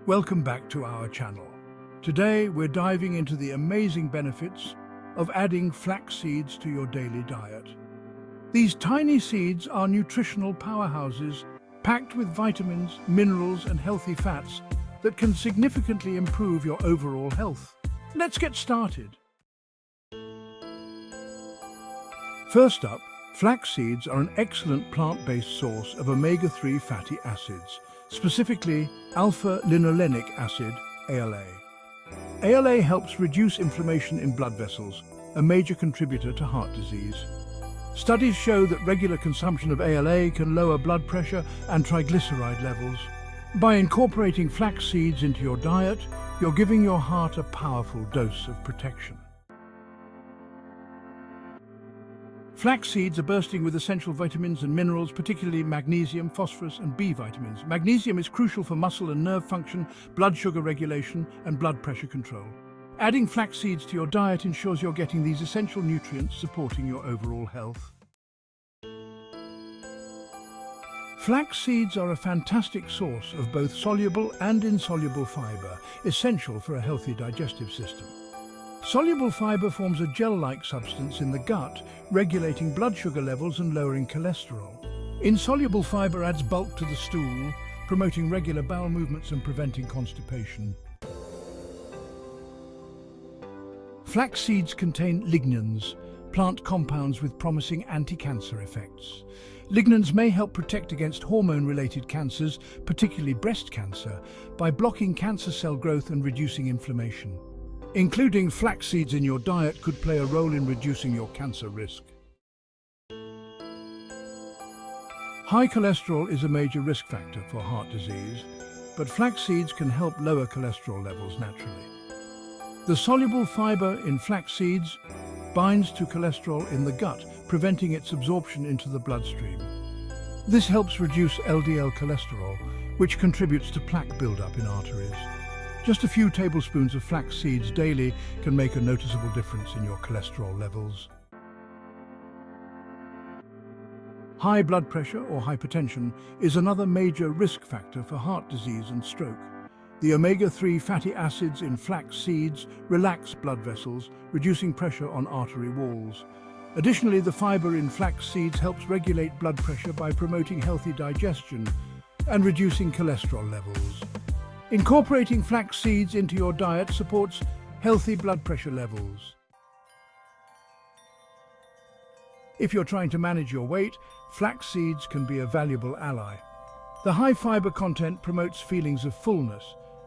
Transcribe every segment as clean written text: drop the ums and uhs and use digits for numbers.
Welcome back to our channel. Today we're diving into the amazing benefits of adding flax seeds to your daily diet. These tiny seeds are nutritional powerhouses packed with vitamins, minerals and healthy fats that can significantly improve your overall health. Let's get started. First up, flax seeds are an excellent plant-based source of omega-3 fatty acids, specifically alpha-linolenic acid, ALA. ALA helps reduce inflammation in blood vessels, a major contributor to heart disease. Studies show that regular consumption of ALA can lower blood pressure and triglyceride levels. By incorporating flax seeds into your diet, you're giving your heart a powerful dose of protection. Flax seeds are bursting with essential vitamins and minerals, particularly magnesium, phosphorus and B vitamins. Magnesium is crucial for muscle and nerve function, blood sugar regulation and blood pressure control. Adding flax seeds to your diet ensures you're getting these essential nutrients supporting your overall health. Flax seeds are a fantastic source of both soluble and insoluble fiber, essential for a healthy digestive system. Soluble fiber forms a gel-like substance in the gut, regulating blood sugar levels and lowering cholesterol. Insoluble fiber adds bulk to the stool, promoting regular bowel movements and preventing constipation. Flax seeds contain lignans, plant compounds with promising anti-cancer effects. Lignans may help protect against hormone-related cancers, particularly breast cancer, by blocking cancer cell growth and reducing inflammation. Including flax seeds in your diet could play a role in reducing your cancer risk. High cholesterol is a major risk factor for heart disease, but flax seeds can help lower cholesterol levels naturally. The soluble fiber in flax seeds binds to cholesterol in the gut, preventing its absorption into the bloodstream. This helps reduce LDL cholesterol, which contributes to plaque buildup in arteries. Just a few tablespoons of flax seeds daily can make a noticeable difference in your cholesterol levels. High blood pressure or hypertension is another major risk factor for heart disease and stroke. The omega-3 fatty acids in flax seeds relax blood vessels, reducing pressure on artery walls. Additionally, the fiber in flax seeds helps regulate blood pressure by promoting healthy digestion and reducing cholesterol levels. Incorporating flax seeds into your diet supports healthy blood pressure levels. If you're trying to manage your weight, flax seeds can be a valuable ally. The high fiber content promotes feelings of fullness,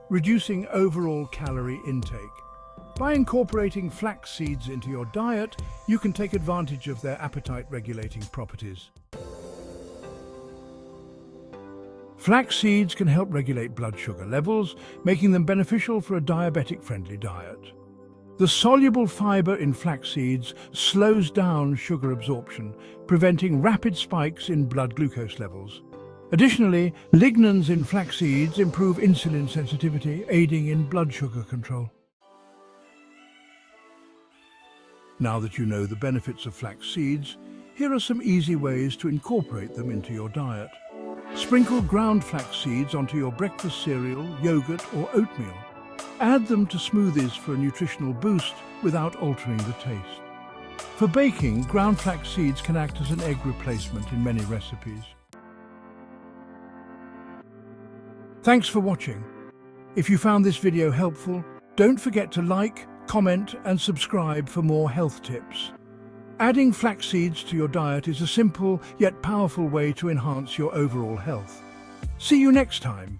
reducing overall calorie intake. By incorporating flax seeds into your diet, you can take advantage of their appetite-regulating properties. Flax seeds can help regulate blood sugar levels, making them beneficial for a diabetic-friendly diet. The soluble fiber in flax seeds slows down sugar absorption, preventing rapid spikes in blood glucose levels. Additionally, lignans in flax seeds improve insulin sensitivity, aiding in blood sugar control. Now that you know the benefits of flax seeds, here are some easy ways to incorporate them into your diet. Sprinkle ground flax seeds onto your breakfast cereal, yogurt or oatmeal. Add them to smoothies for a nutritional boost without altering the taste. For baking, ground flax seeds can act as an egg replacement in many recipes. Thanks for watching. If you found this video helpful, don't forget to like, comment and subscribe for more health tips. Adding flax seeds to your diet is a simple yet powerful way to enhance your overall health. See you next time.